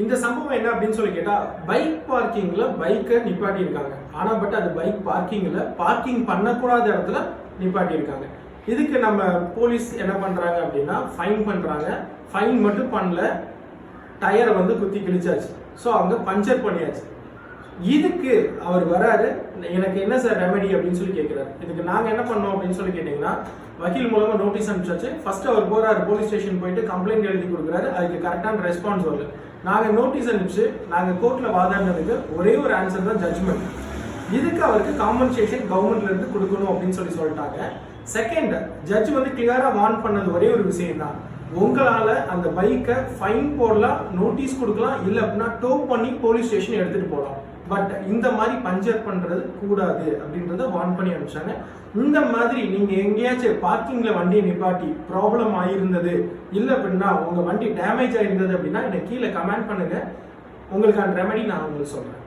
இந்த சம்பவம் என்ன அப்படின்னு சொல்லி கேட்டா, பைக் பார்க்கிங்ல பைக்கை நிப்பாட்டி இருக்காங்க. ஆனா பட் அது பைக் பார்க்கிங்ல பார்க்கிங் பண்ணக்கூடாத இடத்துல நிப்பாட்டி இருக்காங்க. இதுக்கு நம்ம போலீஸ் என்ன பண்றாங்க அப்படின்னா ஃபைன் பண்றாங்க. ஃபைன் மட்டும் பண்ணல, டயரை வந்து குத்தி கிழிச்சாச்சு. ஸோ அவங்க பஞ்சர் பண்ணியாச்சு. இதுக்கு அவர் வராரு, எனக்கு என்ன சார் ரெமெடி அப்படின்னு சொல்லி கேட்கிறாரு. இதுக்கு நாங்க என்ன பண்ணோம் அப்படின்னு சொல்லி கேட்டீங்கன்னா, வக்கீல் மூலமா நோட்டீஸ் அனுப்பிச்சாச்சு. ஃபர்ஸ்ட் அவர் போறாரு, போலீஸ் ஸ்டேஷன் போயிட்டு கம்ப்ளைண்ட் எழுதி கொடுக்குறாரு. அதுக்கு கரெக்டான ரெஸ்பான்ஸ் வரல. நாங்க நோட்டீஸ் அனுப்பிச்சு நாங்க கோர்ட்ல வாதாடினதுக்கு ஒரே ஒரு ஆன்சர் தான் ஜட்ஜ்மெண்ட். இதுக்கு அவருக்கு காம்பன்சேஷன் கவர்மெண்ட்ல இருந்து கொடுக்கணும் அப்படின்னு சொல்லிட்டாங்க. செகண்ட், ஜட்ஜ் வந்து கிளியரா வார்ன் பண்ணது ஒரே ஒரு விஷயம் தான், உங்களால அந்த பைக்கை ஃபைன் போடலாம், நோட்டீஸ் கொடுக்கலாம், இல்ல அப்படின்னா டோ பண்ணி போலீஸ் ஸ்டேஷன் எடுத்துட்டு போகலாம். பட் இந்த மாதிரி பஞ்சர் பண்றது கூடாது அப்படின்றத வார்ன் பண்ணி அனுப்பிச்சாங்க. இந்த மாதிரி நீங்க எங்கேயாச்சும் பார்க்கிங்ல வண்டியை நிப்பாட்டி ப்ராப்ளம் ஆயிருந்தது, இல்ல அப்படின்னா உங்க வண்டி டேமேஜ் ஆயிருந்தது அப்படின்னா எனக்கு கீழே கமெண்ட் பண்ணுங்க. உங்களுக்கான ரெமெடி நான் உங்களுக்கு சொல்றேன்.